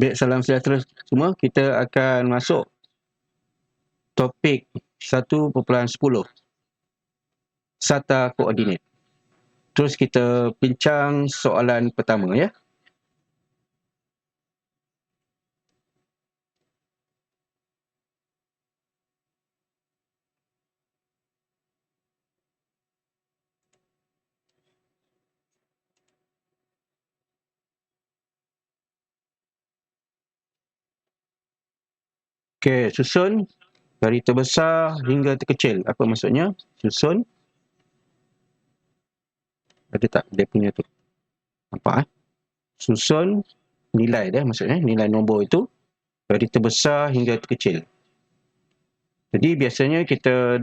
Baik, salam sejahtera semua. Kita akan masuk topik 1.10, SATA koordinat. Terus kita bincang soalan pertama ya. Okey, susun dari terbesar hingga terkecil. Apa maksudnya? Susun. Ada tak dia punya tu? Nampak Susun nilai dia, maksudnya nilai nombor itu dari terbesar hingga terkecil. Jadi biasanya kita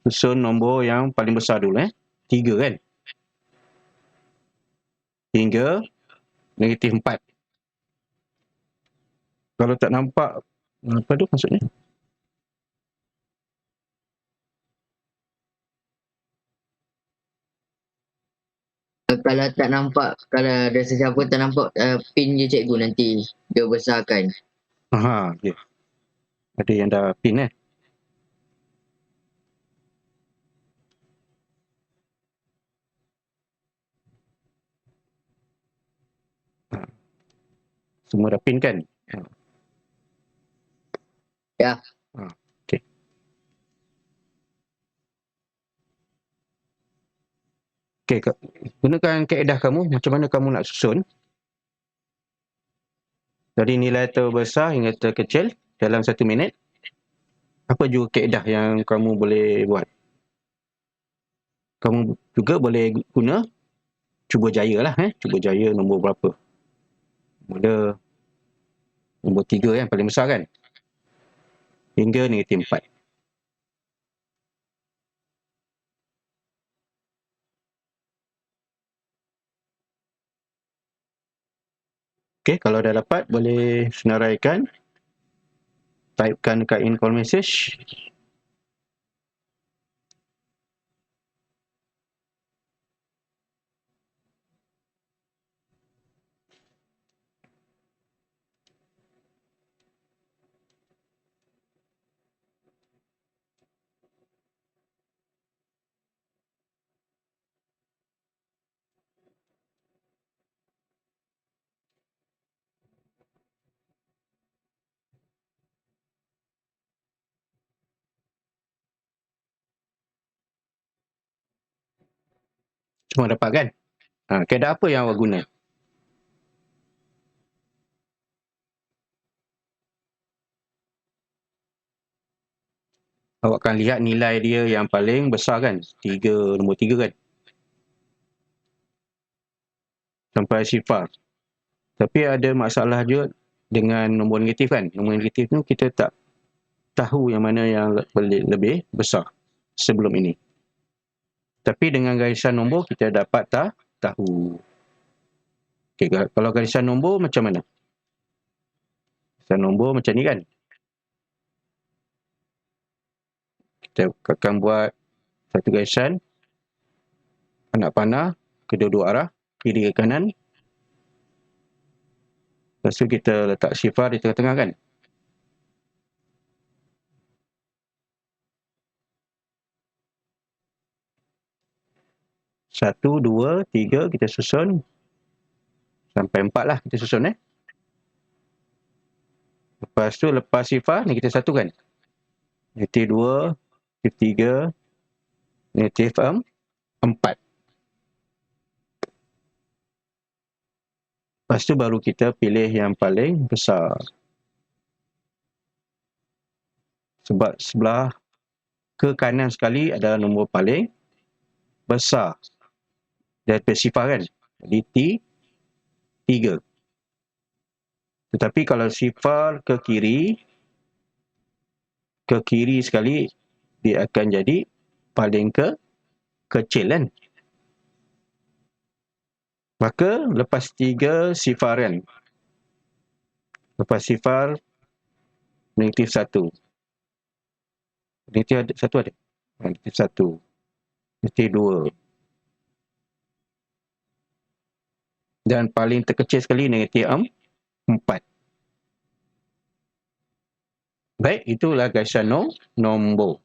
susun nombor yang paling besar dulu 3 kan? Hingga -4. Kalau tak nampak apa tu maksudnya? Kalau tak nampak, kalau ada sesiapa tak nampak pin je cikgu, nanti dia besarkan. Aha, ya. Ada yang dah pin Semua dah pin kan? Ya. Okey. Okey, gunakan kaedah kamu, macam mana kamu nak susun dari nilai terbesar hingga terkecil dalam 1 minit. Apa juga kaedah yang kamu boleh buat? Kamu juga boleh guna cuba jaya lah. Cuba jaya nombor berapa? Mula nombor 3 yang paling besar kan? Hingga -4. Okey, kalau dah dapat boleh senaraikan. Typekan dekat in-call message. Semua dapat kan? Kaedah apa yang awak guna? Awak akan lihat nilai dia yang paling besar kan? Nombor 3 kan? Sampai sifar. Tapi ada masalah juga dengan nombor negatif kan? Nombor negatif tu kita tak tahu yang mana yang lebih besar sebelum ini. Tapi dengan garisan nombor kita dapat tahu. Okay, kalau garisan nombor macam mana? Garisan nombor macam ni kan? Kita akan buat satu garisan anak panah kedua-dua arah, kiri ke kanan. Lepas tu kita letak sifar di tengah-tengah kan? Satu, dua, tiga kita susun. Sampai 4 lah kita susun Lepas tu lepas sifar ni kita satukan. -2, -3, -4. Lepas tu baru kita pilih yang paling besar. Sebab sebelah ke kanan sekali adalah nombor paling besar daripada sifar kan? Jadi T3. Tetapi kalau sifar ke kiri sekali, dia akan jadi paling kecil kan? Maka lepas 3 sifar kan? Lepas sifar -1. -1 ada? -1. -2. Dan paling terkecil sekali -4. Baik, itulah gaisan nombor.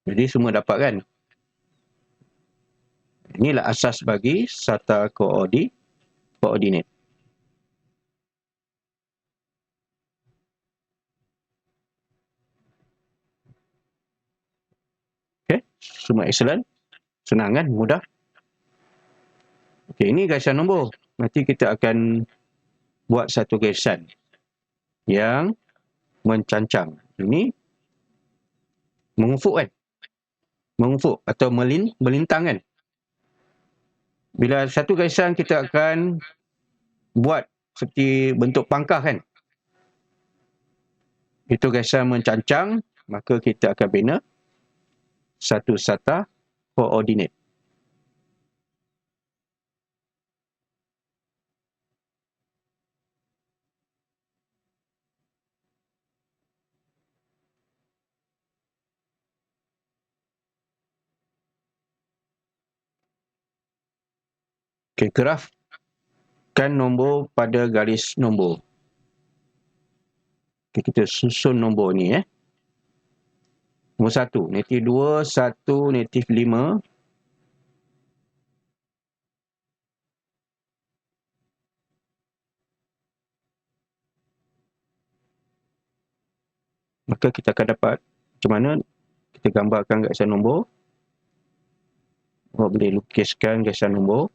Jadi semua dapat kan? Inilah asas bagi SATA koordinat. Okey, semua excellent. Senang kan? Mudah. Okey, ini gaisan nombor. Nanti kita akan buat satu gaisan yang mencancang. Ini mengufuk kan? Mengufuk atau melintang kan? Bila satu gaisan kita akan buat seperti bentuk pangkah kan? Itu gaisan mencancang, maka kita akan bina satu SATA koordinat. Okey, grafkan nombor pada garis nombor. Okey, kita susun nombor ni Nombor 1, negatif 2, 1, negatif 5. Maka kita akan dapat macam mana kita gambarkan gaisan nombor. Awak boleh lukiskan gaisan nombor.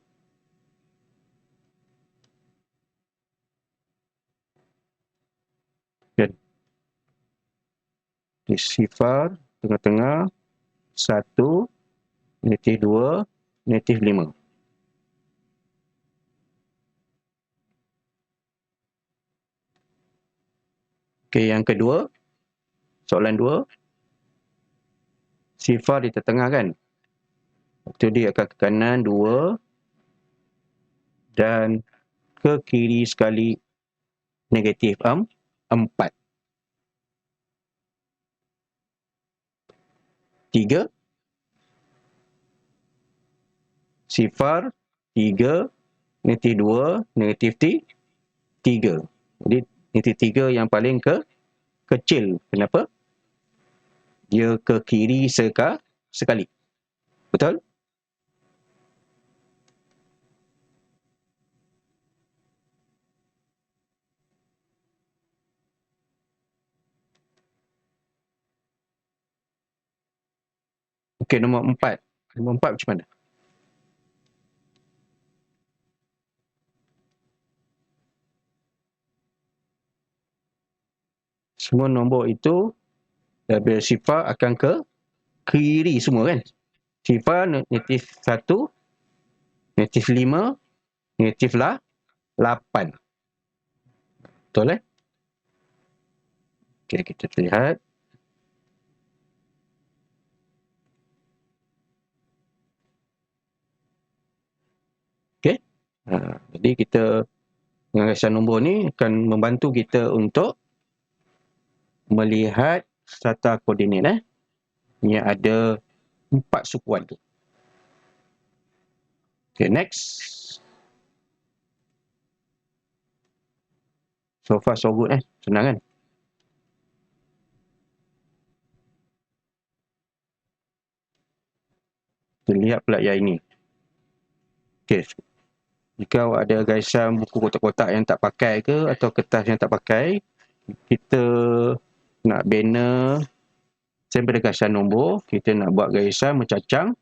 Dan sifar tengah-tengah, 1, negatif 2, negatif 5. Okey, yang kedua, soalan 2, sifar di tengah kan? Itu dia akan ke kanan 2 dan ke kiri sekali negatif 4. Tiga, sifar, 3, negatif 2, negatif 3. Jadi negatif 3 yang paling kecil. Kenapa? Dia ke kiri sekali. Betul? Okey, nombor 4. Nombor 4 macam mana? Semua nombor itu bila sifar akan ke kiri semua kan? Sifar negatif 1, negatif 5, negatif 8. Betul Okey, kita lihat. Okey. Jadi kita dengan gaisan nombor ni akan membantu kita untuk melihat SATA koordinat yang ada 4 sukuan tu. Okay, next. So far so good senang kan? Kita lihat pula yang ini. Okay. Jika awak ada gaisan buku kotak-kotak yang tak pakai ke atau kertas yang tak pakai, kita nak bina sampel gaisan nombor, kita nak buat gaisan mencacang,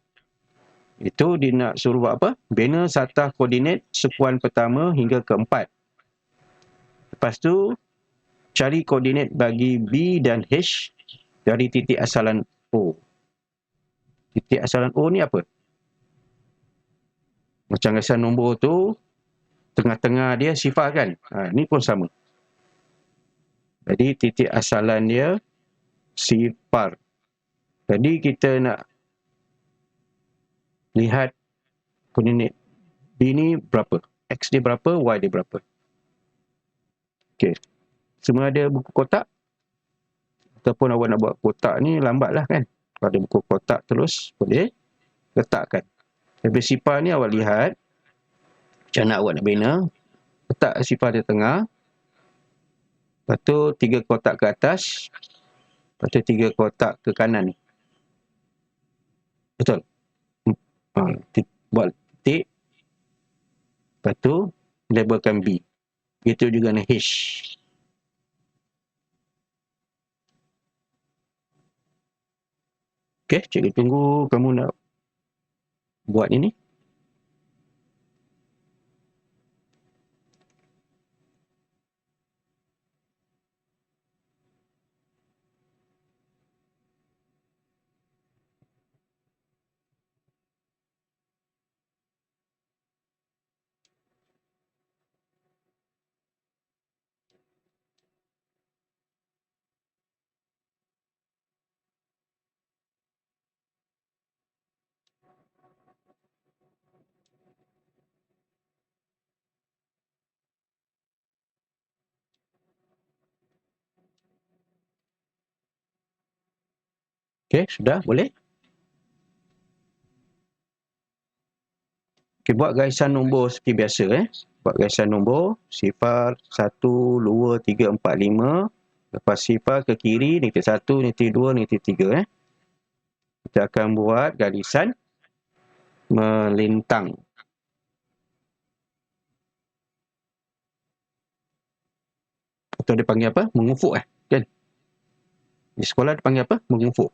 itu dia nak suruh buat apa? Bina SATA koordinat sekuan pertama hingga ke-4. Lepas tu, cari koordinat bagi B dan H dari titik asalan O. Titik asalan O ni apa? Macam gaisan nombor tu, tengah-tengah dia sifar kan? Ni pun sama. Jadi titik asalan dia sifar. Jadi kita nak lihat koordinat B ni berapa? X dia berapa? Y dia berapa? Okey. Semua ada buku kotak? Ataupun awak nak buat kotak ni lambatlah kan? Kalau ada buku kotak terus boleh letakkan. Tapi sifar ni awak lihat macam mana awak nak bina. Letak sifar di tengah. Lepas tu 3 kotak ke atas. Lepas tu 3 kotak ke kanan. Betul? Buat titik. Lepas tu labelkan B. Itu juga dengan H. Okey, cikgu tunggu kamu nak buat ini. Okey, sudah boleh? Okey, buat garisan nombor seperti biasa Buat garisan nombor sifar 1 2 3 4 5. Lepas sifar ke kiri negatif 1, negatif 2, negatif 3 Kita akan buat garisan melintang. Atau dia panggil apa? Mengufuk kan? Di sekolah dia panggil apa? Mengufuk.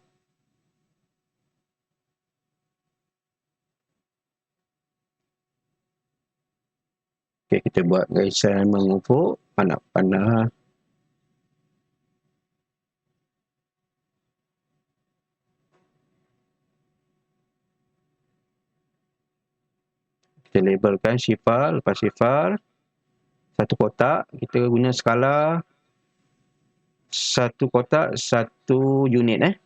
Okey, kita buat garisan mengufuk, panah-panah. Kita labelkan sifar, lepas sifar satu kotak, kita guna skala satu kotak, satu unit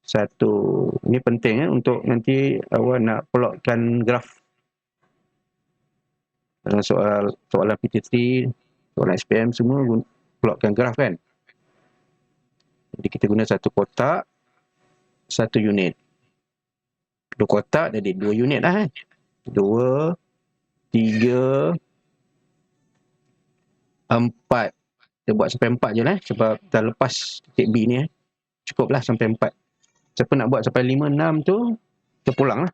satu. Ini penting untuk nanti awak nak plotkan graf dalam soalan PTT, soalan SPM semua plotkan graf kan. Jadi kita guna satu kotak, satu unit. Dua kotak jadi 2 unit lah 2, 3, 4. Kita buat sampai 4 je sebab dah lepas titik B ni cukuplah sampai 4. Siapa nak buat sampai 5, 6 tu kita pulang lah.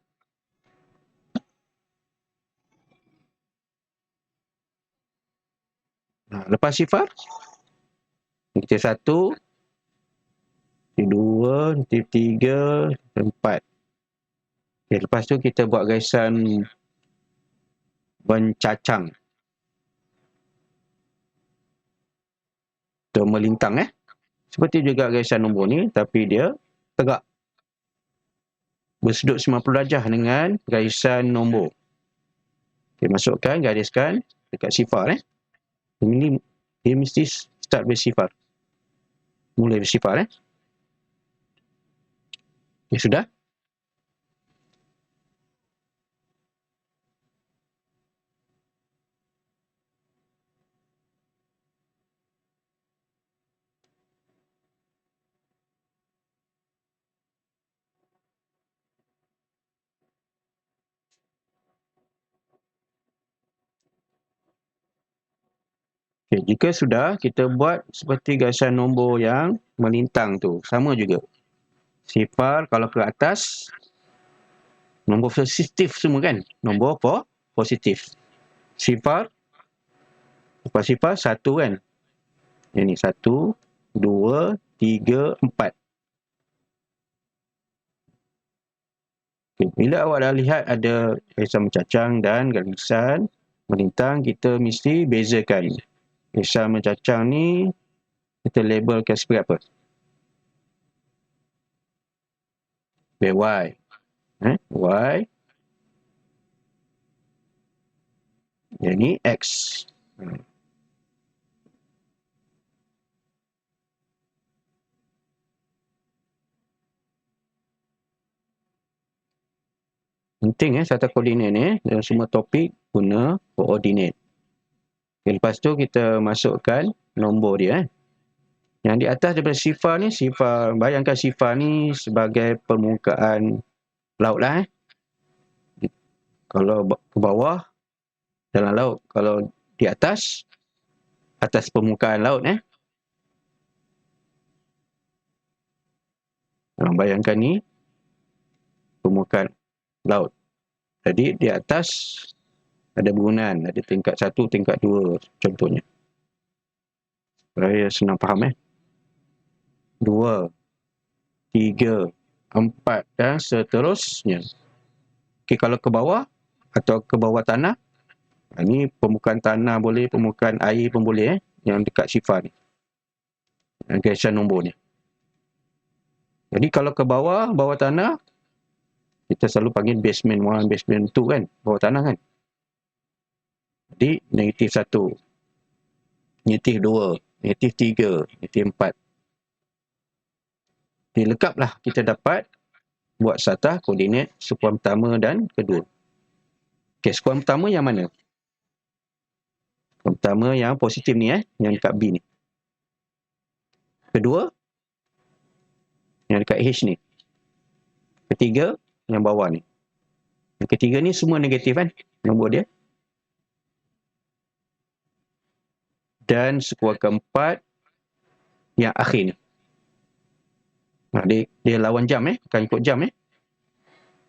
Lepas sifar negatif 1, negatif 2, negatif 3, 4. Okay, lepas tu kita buat garisan mencacang atau melintang seperti juga garisan nombor ni, tapi dia tegak bersudut 90 darjah dengan garisan nombor. Okay, masukkan, gariskan dekat sifar ini dia mesti start bersifar, mulai bersifar okay, sudah. Okay, jika sudah, kita buat seperti garisan nombor yang melintang tu. Sama juga. Sifar kalau ke atas, nombor positif semua kan? Nombor positif. Sifar, lepas sifar, 1 kan? Ini 1, 2, 3, 4. Okay, bila awak dah lihat ada garisan mencacang dan garisan melintang, kita mesti bezakan. Garisan mencacang ni kita labelkan sebagai apa? Y. Y. Yang ni X. Penting serta koordinat ni dalam semua topik guna koordinat. Okay, lepas tu kita masukkan nombor dia Yang di atas daripada sifar ni, bayangkan sifar ni sebagai permukaan laut lah Kalau ke bawah dalam laut, kalau di atas atas permukaan laut. Bayangkan ni permukaan laut. Jadi di atas ada bangunan, ada tingkat 1, tingkat 2 contohnya. Supaya senang faham 2, 3, 4 dan seterusnya. Okey, kalau ke bawah atau ke bawah tanah, ni permukaan tanah boleh, permukaan air pun boleh yang dekat sifar ni. Gariskan nombor ni. Jadi kalau ke bawah tanah, kita selalu panggil basement 1, basement 2 kan, bawah tanah kan. Jadi negatif 1, negatif 2, negatif 3, negatif 4. Dilengkaplah kita dapat buat satah koordinat sekuan pertama dan kedua. Okey, sekuan pertama yang mana? Sekuan pertama yang positif ni yang dekat B ni. Kedua, yang dekat H ni. Ketiga, yang bawah ni. Yang ketiga ni semua negatif kan, nombor dia. Dan sekuan keempat, yang akhir ni. Dia lawan jam bukan ikut jam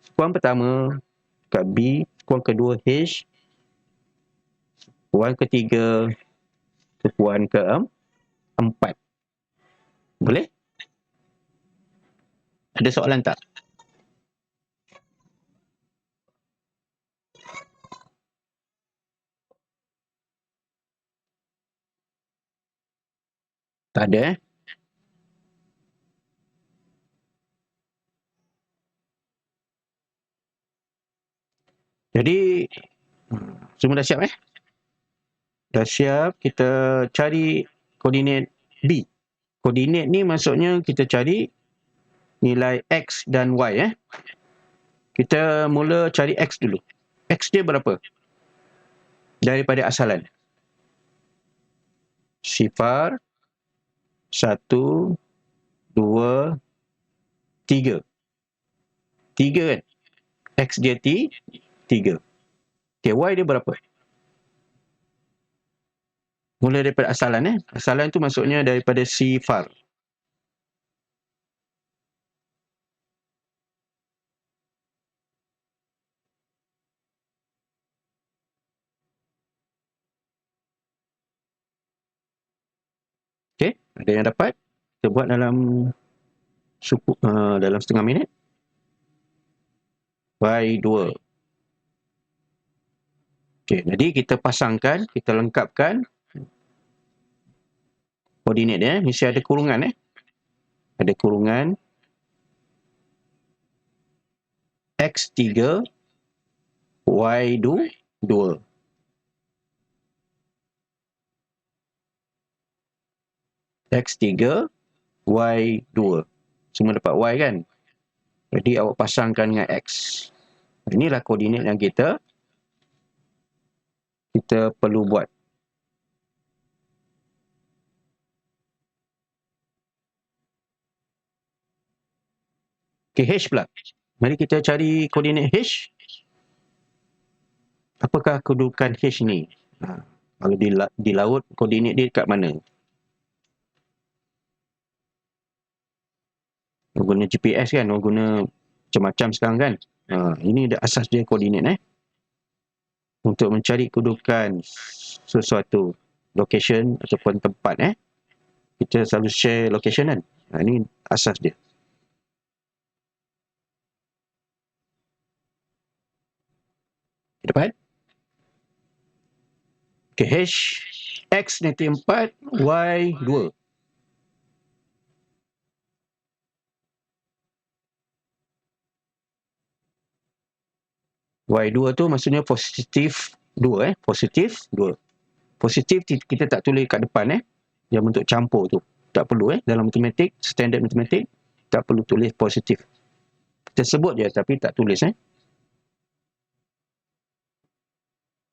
Sekuan pertama dekat B, sekuan kedua H, sekuan ketiga, sekuan keempat. Boleh? Ada soalan tak? Tak ada Jadi semua dah siap Dah siap, kita cari koordinat B. Koordinat ni maksudnya kita cari nilai X dan Y Kita mula cari X dulu. X dia berapa? Daripada asalan. Sifar, 1, 2, 3. 3 kan? X dia 3. Okay, Y dia berapa? Mula daripada asalan Asalan tu maksudnya daripada sifar. Okay, ada yang dapat? Kita buat dalam setengah minit. Y2. Okay, jadi kita pasangkan, kita lengkapkan koordinat dia. Mesti ada kurungan Ada kurungan X3, Y2. X3, Y2. Semua dapat Y kan? Jadi awak pasangkan dengan X. Inilah koordinat yang kita perlu buat. Okay, H pula. Mari kita cari koordinat H. Apakah kedudukan H ni? Kalau di laut, koordinat dia dekat mana? Orang guna GPS kan, orang guna macam-macam sekarang kan. Ini asas dia koordinat untuk mencari kedudukan sesuatu location ataupun tempat kita selalu share location kan. Ini asas dia. Dapat? Okay, H, X negatif 4, Y 2. Y2 tu maksudnya positif 2 positif 2. Positif kita tak tulis kat depan yang bentuk campur tu. Tak perlu dalam matematik, standard matematik tak perlu tulis positif. Kita sebut je tapi tak tulis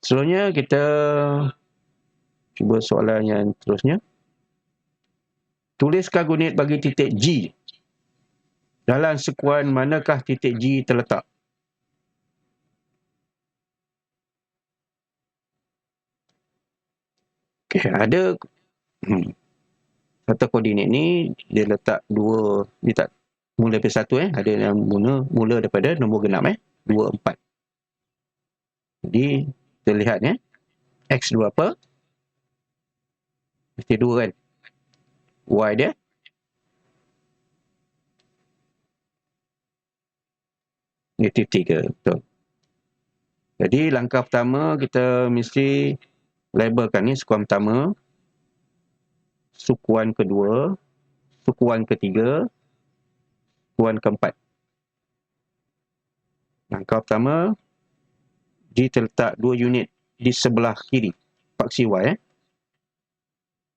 Selanjutnya kita cuba soalan yang terusnya. Tuliskan koordinat bagi titik G. Dalam sekuan manakah titik G terletak? Okey, ada kata koordinat ni dia letak dua, dia tak mula daripada satu ada yang mula daripada nombor genap 2, 4. Jadi kita lihat X dua apa? Mesti 2 kan. Y dia -3, betul. Jadi langkah pertama kita mesti labelkan ni sukuan pertama, sukuan kedua, sukuan ketiga, sukuan keempat. Langkah pertama, kita letak 2 unit di sebelah kiri paksi Y.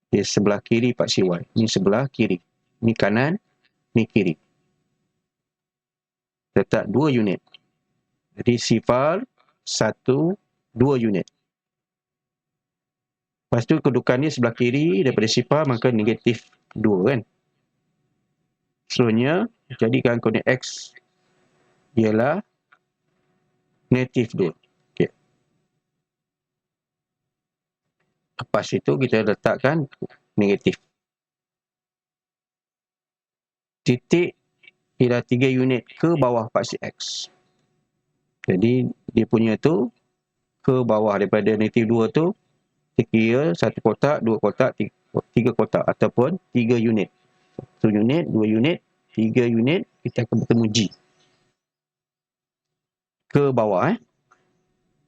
Di sebelah kiri paksi Y. Ini sebelah kiri. Ini kanan, ini kiri. Letak 2 unit. Jadi sifar 1, 2 unit. Lepas tu kedudukan ni sebelah kiri daripada sifar, maka negatif 2 kan. Seterusnya, jadikan koordinat X ialah negatif 2. Okay. Lepas itu kita letakkan negatif. Titik ialah 3 unit ke bawah paksi X. Jadi dia punya tu ke bawah daripada negatif 2 tu, kira 1 kotak, 2 kotak, 3 kotak ataupun 3 unit. 1 unit, 2 unit, 3 unit, kita akan bertemu G. Ke bawah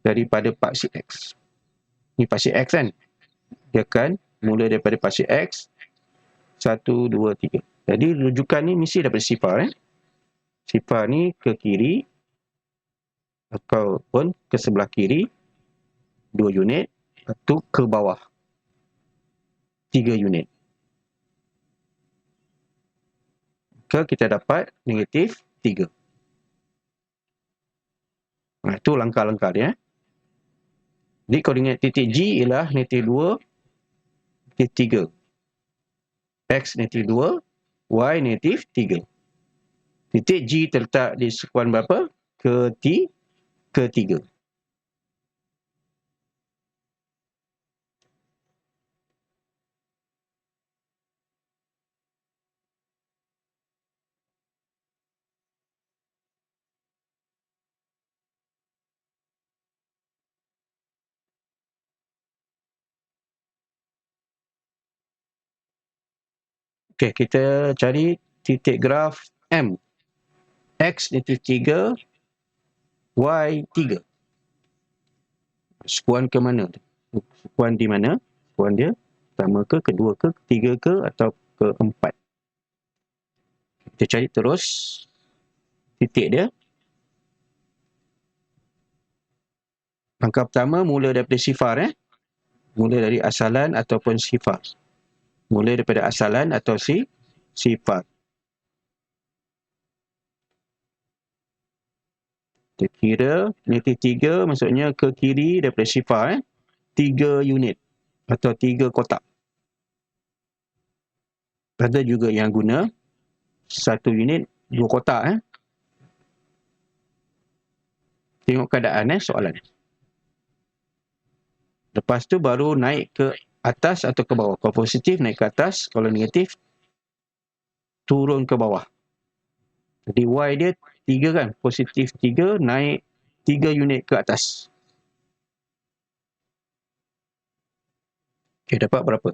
daripada paksi X. Ni paksi X kan. Dia akan mula daripada paksi X 1, 2, 3. Jadi rujukan ni mesti daripada sifar Sifar ni ke kiri ataupun ke sebelah kiri 2 unit, atau ke bawah 3 unit. Maka kita dapat negatif 3. Itu langkah-langkah dia. Jadi koordinat titik G ialah negatif 2, negatif 3. X negatif 2, Y negatif 3. Titik G terletak di sekuan berapa? Ketiga. Okey, kita cari titik graf M. X negatif 3, Y 3. Sekuan ke mana? Sekuan di mana? Sekuan dia pertama ke, kedua ke, ketiga ke, atau keempat. Kita cari terus titik dia. Langkah pertama mula daripada sifar Mula dari asalan ataupun sifar. Mula daripada asalan atau sifar. Kita kira negatif 3 maksudnya ke kiri daripada sifar 3 unit atau 3 kotak. Ada juga yang guna 1 unit 2 kotak Tengok keadaan soalan. Lepas tu baru naik ke atas atau ke bawah. Kalau positif naik ke atas, kalau negatif turun ke bawah. Jadi Y dia 3 kan, positif 3 naik 3 unit ke atas. Okey, dapat berapa?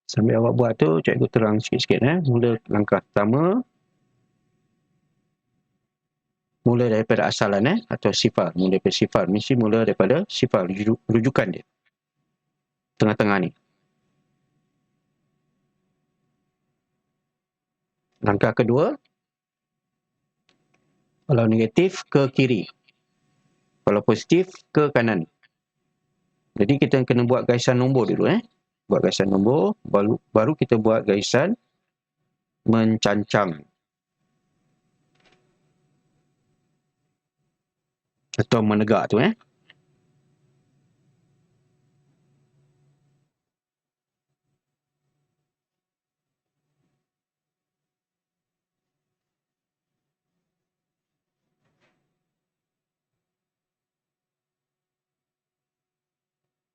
Sambil awak buat tu, cikgu terang sikit-sikit Mula langkah pertama, mula daripada asalan atau sifar. Mula daripada sifar. Mesti mula daripada sifar, rujukan dia. Tengah-tengah ni. Langkah kedua, kalau negatif ke kiri, kalau positif ke kanan. Jadi kita kena buat garisan nombor dulu. Buat garisan nombor, baru kita buat garisan mencancang atau menegak tu.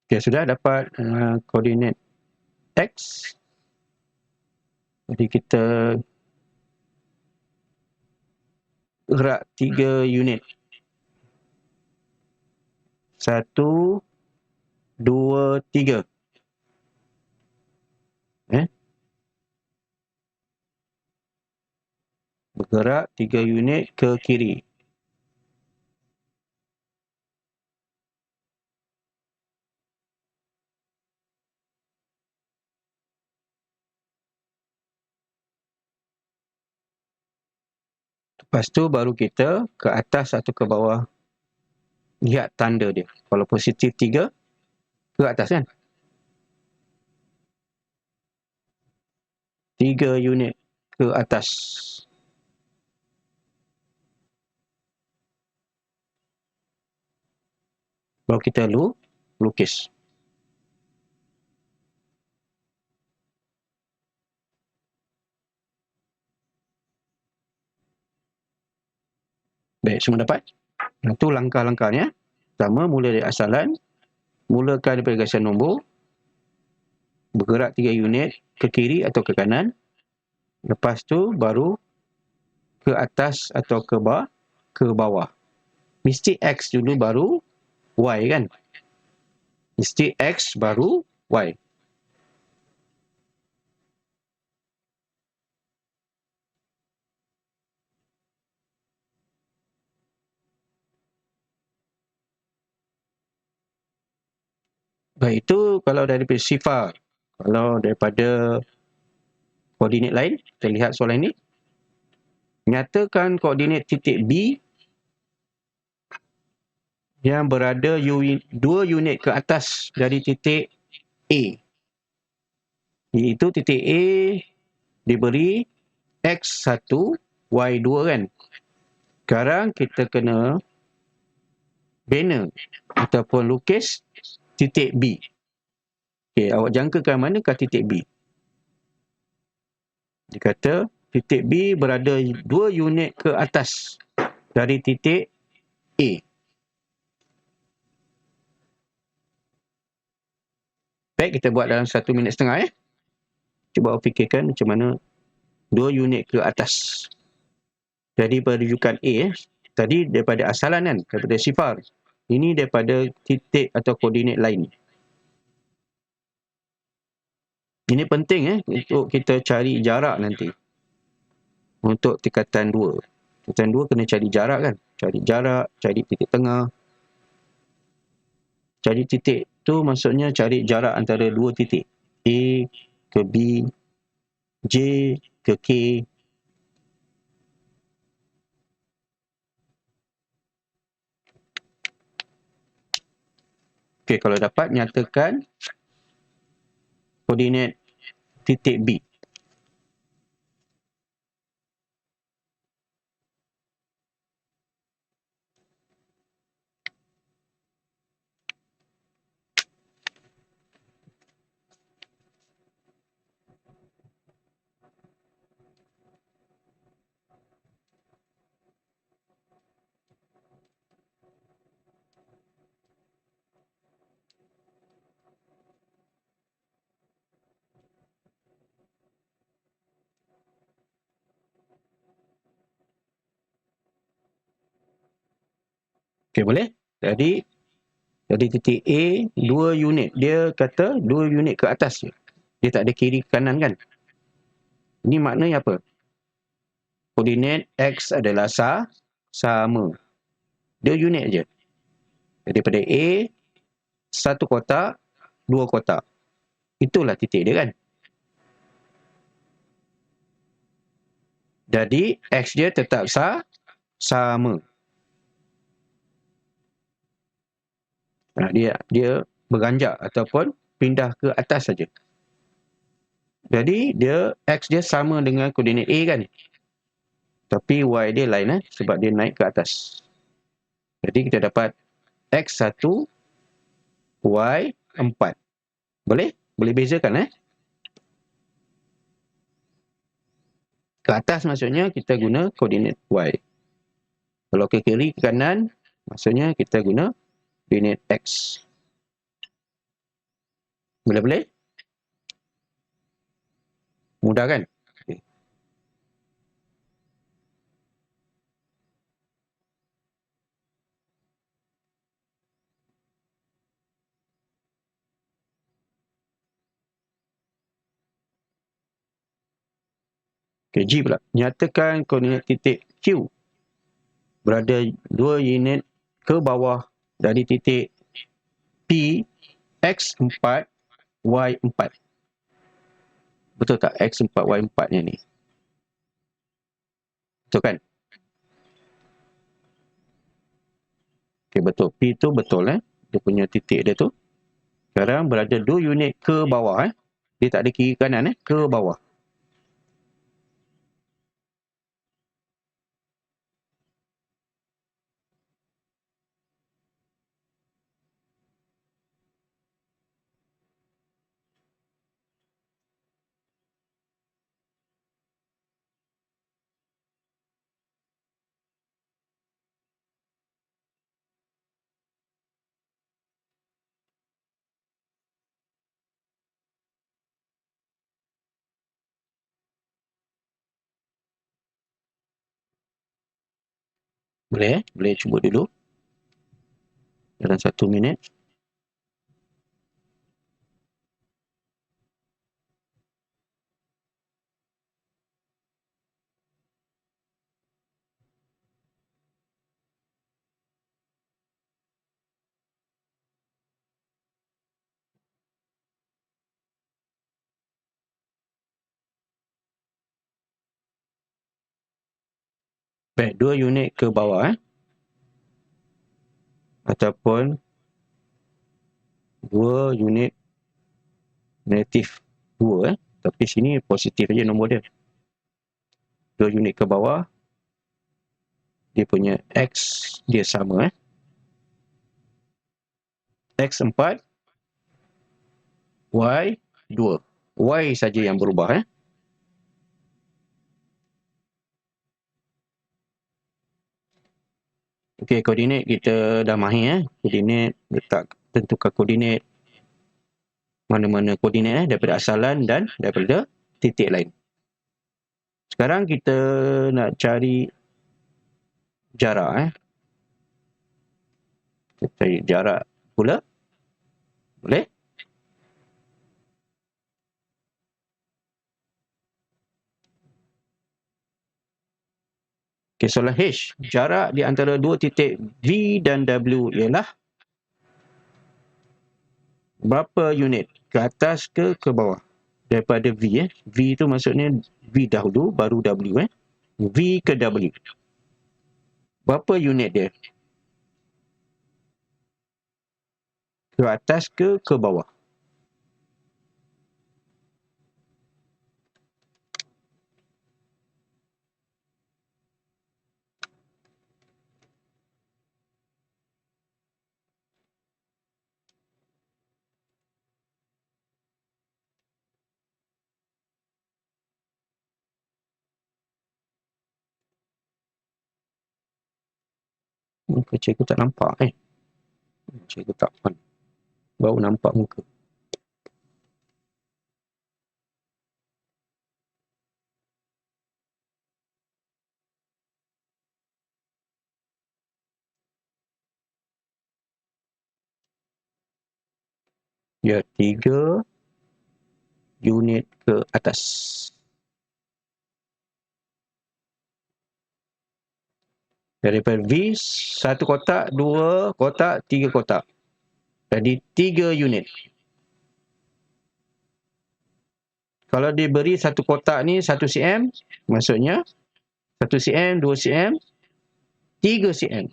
Okay, sudah dapat koordinat X. Jadi kita gerak 3 unit. 1, 2, 3. Bergerak 3 unit ke kiri. Lepas tu baru kita ke atas atau ke bawah. Lihat tanda dia. Kalau positif 3, ke atas kan. 3 unit ke atas. Baru kita lukis. Baik, semua dapat? Itu langkah-langkahnya. Pertama, mula dari asalan. Mulakan daripada garisan nombor. Bergerak 3 unit ke kiri atau ke kanan. Lepas tu baru ke atas atau ke bawah. Mesti X dulu baru Y kan? Mesti X baru Y. Baik, itu kalau daripada sifar. Kalau daripada koordinat lain, kita lihat soalan ini. Nyatakan koordinat titik B yang berada 2 unit ke atas dari titik A. Iaitu titik A diberi X1, Y2 kan. Sekarang kita kena banner ataupun lukis titik B. Okey, awak jangkakan manakah titik B? Dia kata titik B berada 2 unit ke atas dari titik A. Baik, kita buat dalam 1 minit setengah. Cuba awak fikirkan macam mana 2 unit ke atas. Jadi pada rujukan A, tadi daripada asalan kan, daripada sifar. Ini daripada titik atau koordinat lain. Ini penting untuk kita cari jarak nanti. Untuk tingkatan 2. Tingkatan 2 kena cari jarak kan. Cari jarak, cari titik tengah. Cari titik tu maksudnya cari jarak antara 2 titik. A ke B, J ke K. Okey, kalau dapat nyatakan koordinat titik B. Okey, boleh? Jadi titik A 2 unit. Dia kata 2 unit ke atas je. Dia tak ada kiri kanan kan? Ini maknanya apa? Koordinat X adalah sama. 2 unit je. Daripada A, 1 kotak, 2 kotak. Itulah titik dia kan? Jadi X dia tetap sama. Dia beranjak ataupun pindah ke atas saja. Jadi X dia sama dengan koordinat A kan. Tapi Y dia lain sebab dia naik ke atas. Jadi kita dapat X1, Y4. Boleh? Boleh bezakan Ke atas maksudnya kita guna koordinat Y. Kalau ke kiri, ke kanan, maksudnya kita guna koordinat X. Boleh? Mudah kan? Okay, G pula. Nyatakan koordinat titik Q berada 2 unit ke bawah dari titik P, X4, Y4. Betul tak X4, Y4 ni? Betul kan? Okay, betul. P tu betul dia punya titik dia tu. Sekarang berada 2 unit ke bawah Dia tak ada kiri kanan ke bawah. Boleh Boleh cuba dulu. Dalam 1 minit. Baik, 2 unit ke bawah ataupun 2 unit negatif 2 tapi sini positif aja nombor dia. 2 unit ke bawah, dia punya X dia sama X4, Y2. Y saja yang berubah Okey, koordinat kita dah mahir Koordinat, tentukan koordinat mana-mana koordinat daripada asalan dan daripada titik lain. Sekarang kita nak cari jarak Kita cari jarak pula. Boleh? Okey, soalan H. Jarak di antara dua titik V dan W ialah berapa unit? Ke atas ke bawah? Daripada V V tu maksudnya V dahulu baru W V ke W. Berapa unit dia? Ke atas ke bawah? Muka cikgu tak nampak Cikgu tak on. Baru nampak muka. Ya, 3 unit ke atas. Daripada V, 1 kotak, 2 kotak, 3 kotak. Jadi 3 unit. Kalau diberi 1 kotak ni 1 cm, maksudnya 1 cm, 2 cm, 3 cm.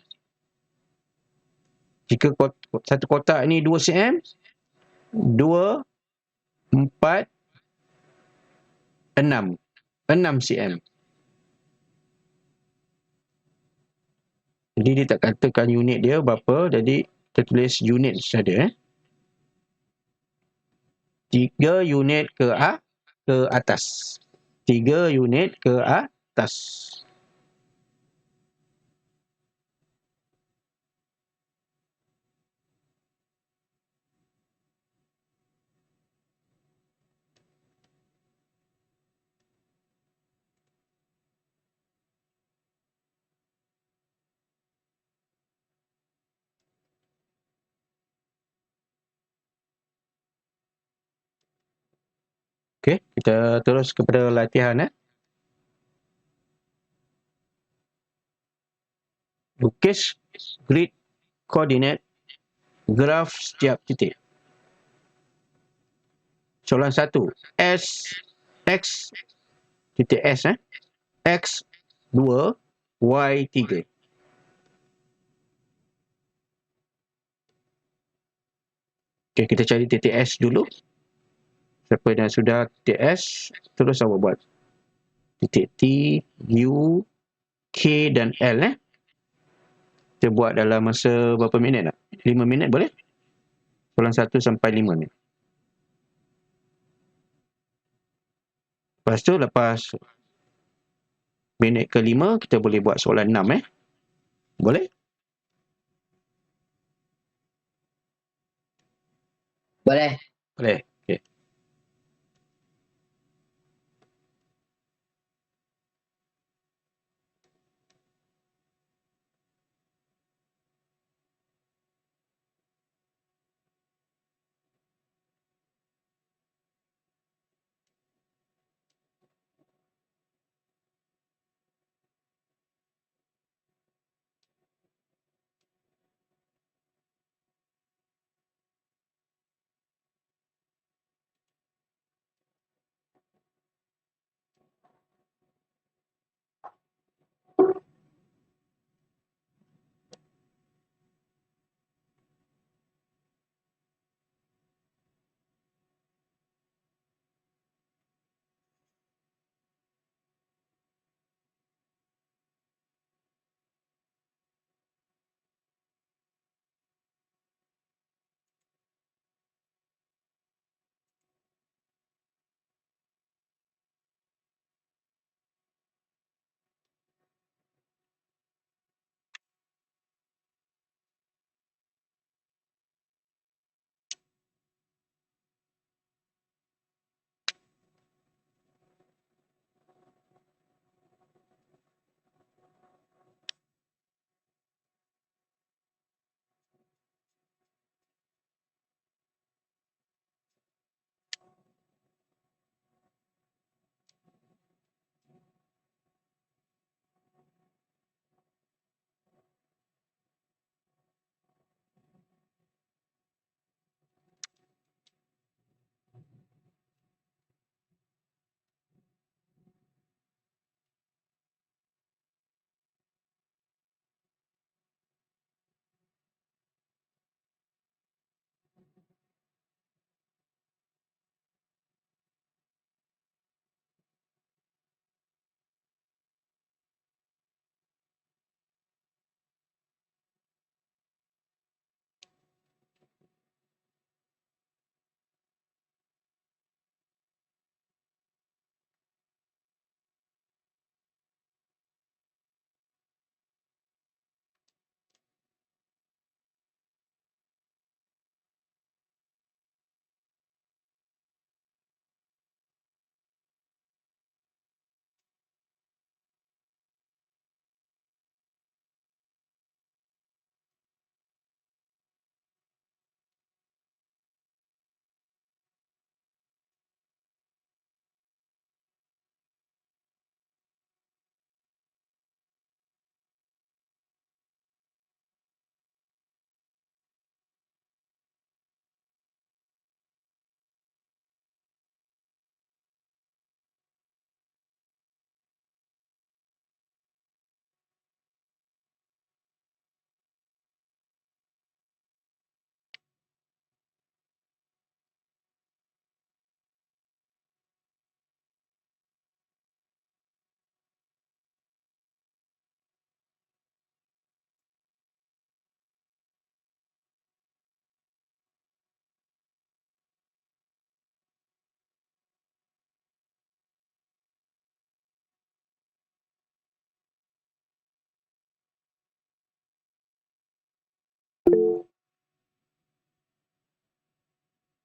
Jika satu kotak ni 2 cm, 2, 4, 6. 6 cm. Jadi dia tak katakan unit dia berapa, jadi kita tulis unit saja. 3 unit ke atas. 3 unit ke atas. Okey, kita terus kepada latihan. Lukis grid koordinat graf setiap titik. Soalan 1. X titik S X 2, Y 3. Okey, kita cari titik S dulu. Siapa yang sudah titik S, terus awak buat titik T, U, K dan L. Kita buat dalam masa berapa minit nak? 5 minit boleh? Soalan 1 sampai 5 ni. Lepas tu, lepas minit ke-5, kita boleh buat soalan 6. Boleh? Boleh. Boleh. Okey.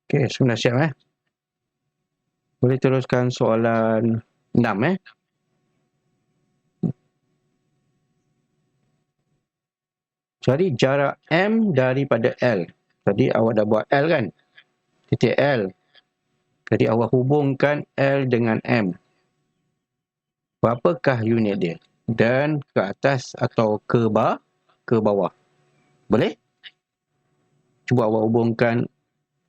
Okey, sudah siap Boleh teruskan soalan 6 Cari jarak M daripada L. Tadi awak dah buat L kan? Titik L. Jadi awak hubungkan L dengan M. Berapakah unit dia? Dan ke atas atau ke bawah. Boleh? Cuba awak hubungkan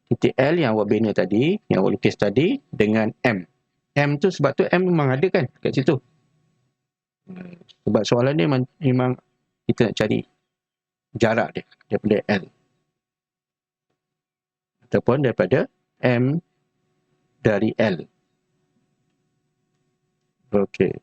titik L yang awak bina tadi, yang awak lukis tadi dengan M. M tu sebab tu M memang ada kan kat situ. Sebab soalan ni memang kita nak cari jarak dia daripada L. Ataupun daripada M dari L. Okey.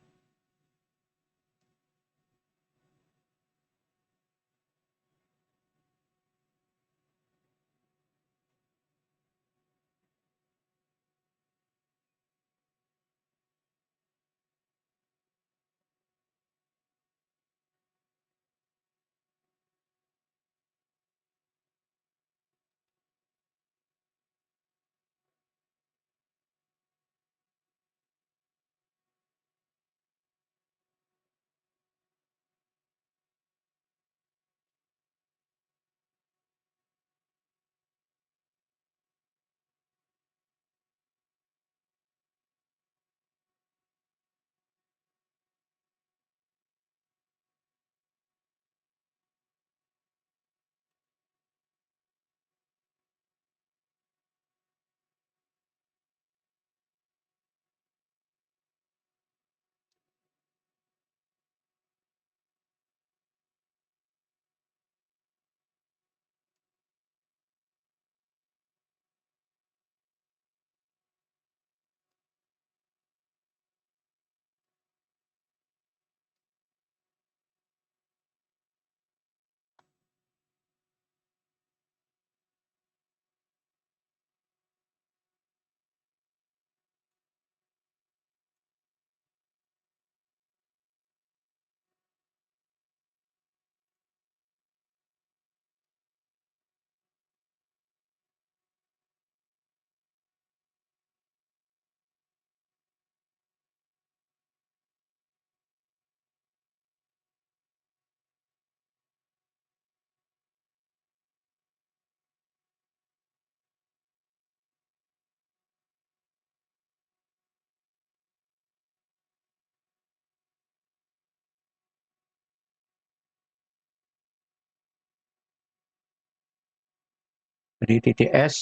Jadi titik S,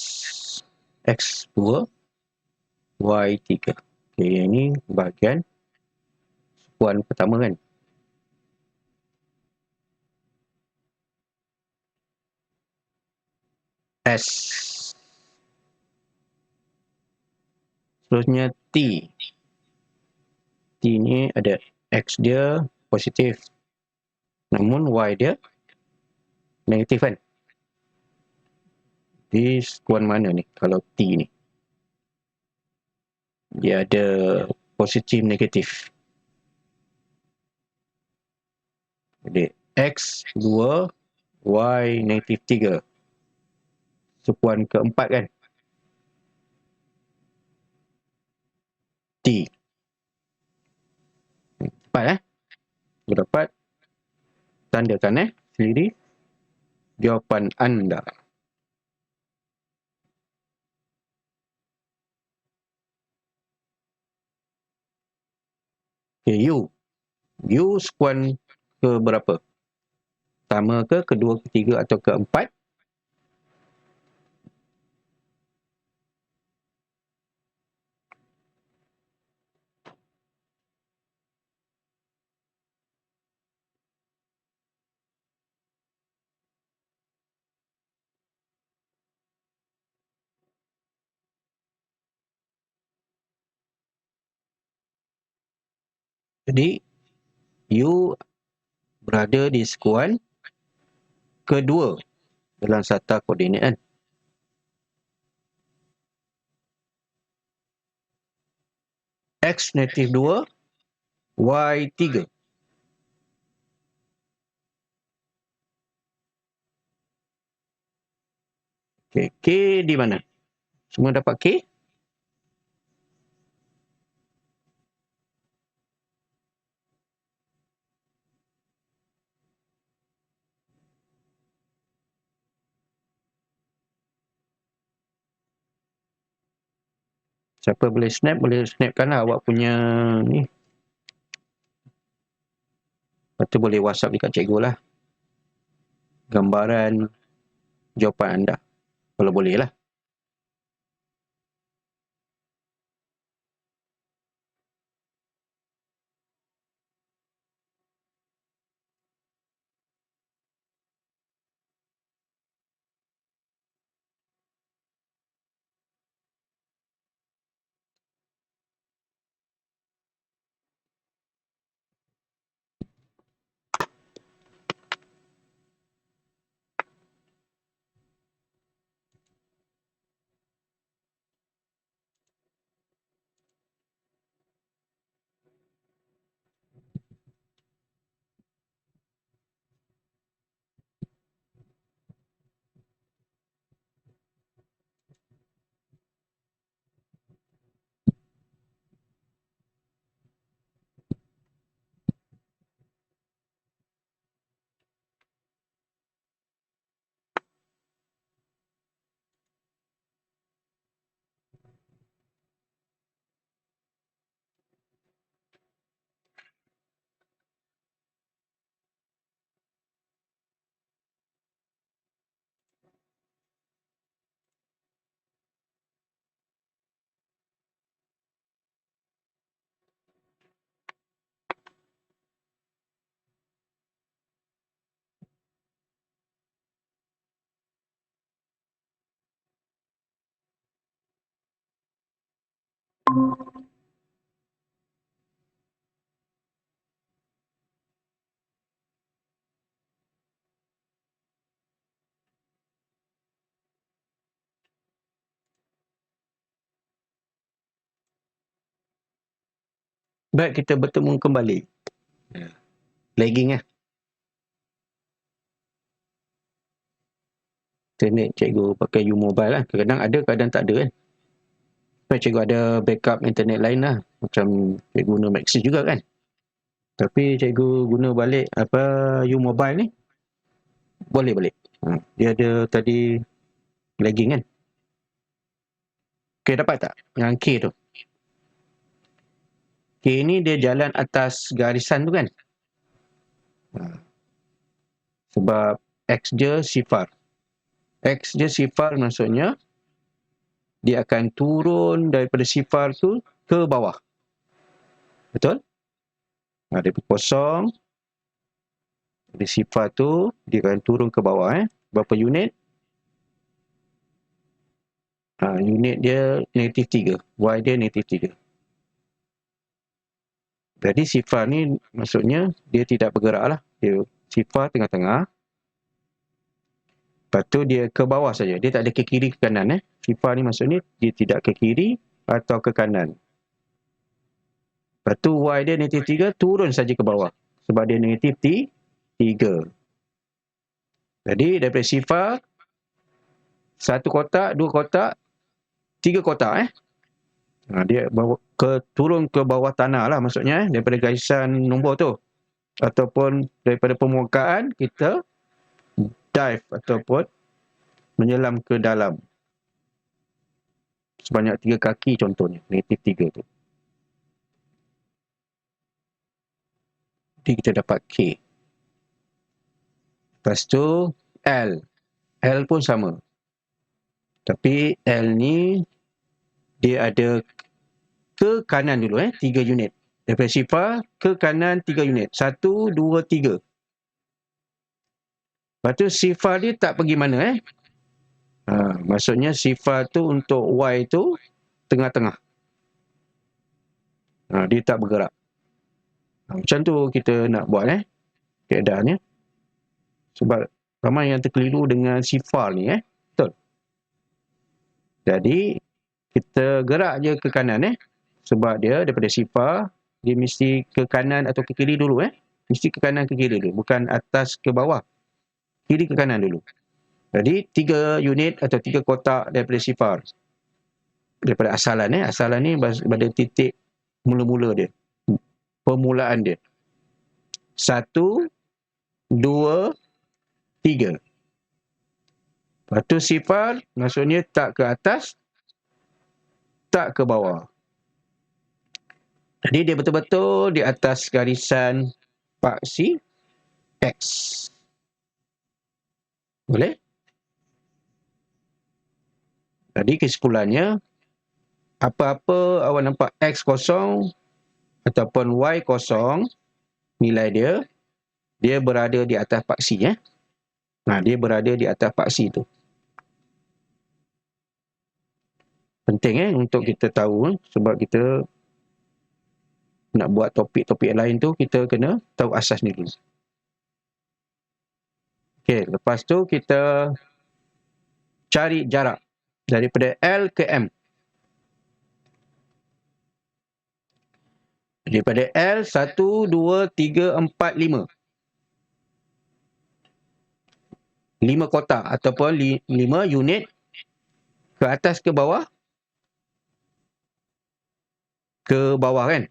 X2, Y3. Okey, yang ini bahagian sekuan pertama kan. S. Seterusnya T. T ni ada X dia positif. Namun Y dia negatif kan. Di sekuan mana ni kalau T ni? Dia ada positif negatif. Jadi X2, Y negatif 3. Sekuan keempat kan. T. Tepat Dapat. Tandakan sendiri jawapan anda. Okay, U. U sekuan ke berapa? Pertama ke, kedua, ketiga atau keempat? Jadi, U berada di sekuan kedua dalam sata koordinat kan. X negatif 2, Y 3. Okay, K di mana? Semua dapat K? Siapa boleh snapkan lah awak punya ni. Lepas tu boleh WhatsApp dekat cikgu lah. Gambaran jawapan anda. Kalau boleh lah. Baik, kita bertemu kembali. Lagging lah. Internet cikgu pakai U-Mobile lah. Kadang-kadang ada, kadang tak ada kan. Tapi cikgu ada backup internet lain lah. Macam cikgu guna Maxis juga kan. Tapi cikgu guna balik U-Mobile ni. Boleh balik. Dia ada tadi lagging kan. Okay, dapat tak? Yang K tu. K ni dia jalan atas garisan tu kan. Sebab X dia sifar. X dia sifar maksudnya dia akan turun daripada sifar tu ke bawah. Betul? Daripada kosong, dari sifar tu dia akan turun ke bawah. Berapa unit? Unit dia -3. Y dia -3. Jadi sifar ni maksudnya dia tidak bergerak lah. Dia sifar tengah-tengah. Lepas tu dia ke bawah saja. Dia tak ada ke kiri ke kanan. Sifar ni maksudnya dia tidak ke kiri atau ke kanan. Lepas tu Y dia -3 turun saja ke bawah. Sebab dia -3. Jadi daripada sifar, 1 kotak, 2 kotak, 3 kotak. Dia turun ke bawah tanah lah maksudnya. Daripada garisan nombor tu. Ataupun daripada permukaan kita dive ataupun menyelam ke dalam. Sebanyak 3 kaki contohnya. -3 tu. Jadi kita dapat K. Lepas tu L. L pun sama. Tapi L ni dia ada ke kanan dulu 3 unit. Daripada sifar ke kanan 3 unit. 1, 2, 3. Lepas tu sifar dia tak pergi mana maksudnya sifar tu untuk Y tu tengah-tengah. Dia tak bergerak. Macam tu kita nak buat keadaannya. Sebab ramai yang terkeliru dengan sifar ni betul. Jadi kita gerak je ke kanan sebab dia daripada sifar dia mesti ke kanan atau ke kiri dulu mesti ke kanan ke kiri dulu, bukan atas ke bawah. Kiri ke kanan dulu. Jadi 3 unit atau 3 kotak daripada sifar. daripada asalan. Asalan ni pada titik mula-mula dia. Permulaan dia. 1, 2, 3. Lepas tu sifar maksudnya tak ke atas, tak ke bawah. Jadi dia betul-betul di atas garisan paksi X. Boleh? Jadi kesimpulannya, apa-apa awak nampak X kosong ataupun Y kosong, nilai dia berada di atas paksi. Dia berada di atas paksi tu. Penting untuk kita tahu, sebab kita nak buat topik-topik lain tu, kita kena tahu asas ni dulu. Okey, lepas tu kita cari jarak daripada L ke M. Daripada L, 1, 2, 3, 4, 5. 5 kotak ataupun 5 unit ke atas ke bawah? Ke bawah kan?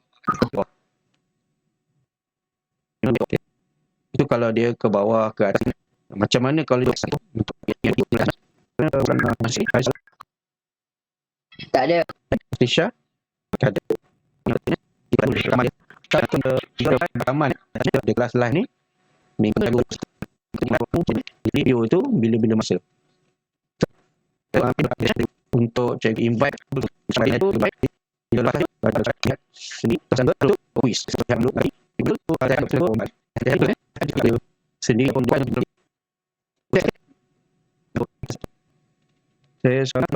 Itu kalau dia ke bawah, ke atas. Macam mana kalau dia untuk masih Tak ada. Tisha? Tak ada. Rekaman di kelas live ni minggu video tu bila-bila masa. Untuk check invite saya tu bila sini tersangka tu kuis yang dulu lagi itu ada sendiri untuk saya sekarang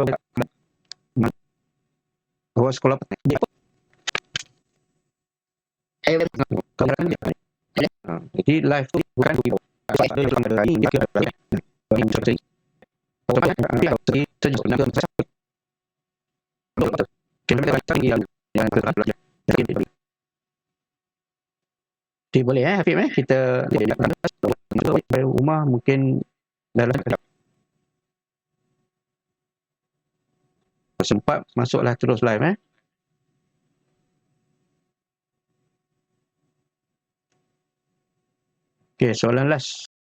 bawa sekolah dia jadi live tu bukan jadi boleh Hafib kita rumah mungkin dalam sempat masuklah terus live Okey, soalan last.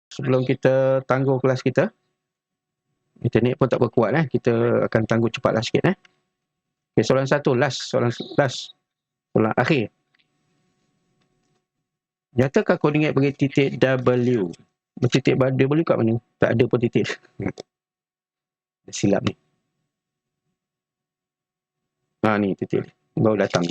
sebelum kita tangguh kelas kita. Internet pun tak berkuat kita akan tangguh cepatlah sikit Okay, soalan satu, soalan akhir. Nyatakan koordinat bagi titik W. Titik W kat mana? Tak ada pun titik. Silap ni. Ni titik ni. Baru datang.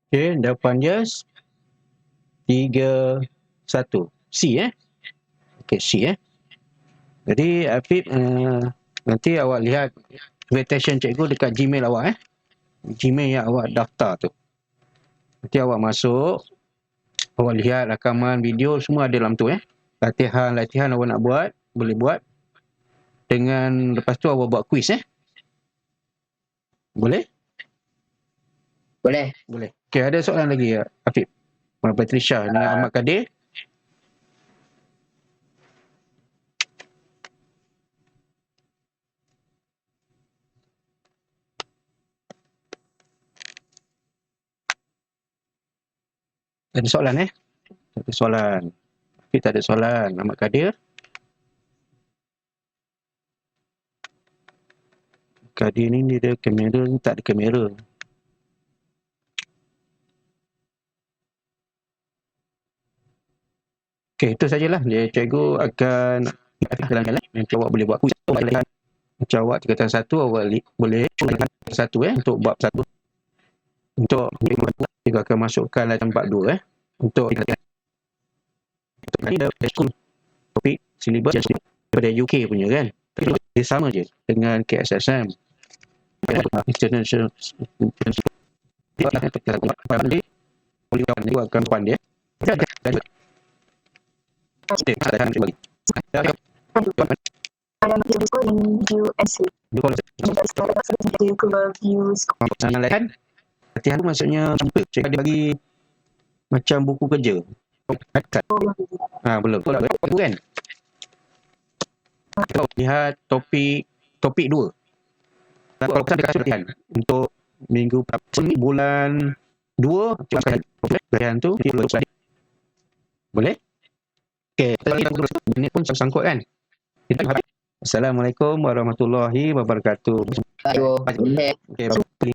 Okay, jawapan dia 3-1. C Okay, C Jadi Afif, nanti awak lihat invitation cikgu dekat Gmail awak Gmail yang awak daftar tu. Nanti awak masuk, awak lihat rakaman video semua ada dalam tu Latihan awak nak buat, boleh buat. Dengan lepas tu awak buat quiz Boleh? Boleh. Okay, ada soalan lagi Afif? Patricia dengan Ahmad Kadir. Ada soalan Tak ada soalan. Afif tak ada soalan. Ahmad Kadir. Kadir ni dia ada kamera ni, tak ada kamera. Okay, itu sajalah. Cikgu akan jalan-jalan. Nanti awak boleh buat quiz. Macam awak tingkatan 1, awak boleh tingkatan 1 untuk bab 1. Untuk cikgu akan masukkan dalam bab 2 untuk ini dah school topik silibus daripada UK punya kan. Dia sama je dengan KSSM. International dia akan pandai. Latihan tu maksudnya cikgu dia bagi macam buku kerja. Belum. Kan? Lihat topik 2. Kalau kita kasih latihan untuk minggu bulan 2 latihan tu boleh? Okey, ini pun sangkut kan? Assalamualaikum warahmatullahi wabarakatuh. Boleh. Okey,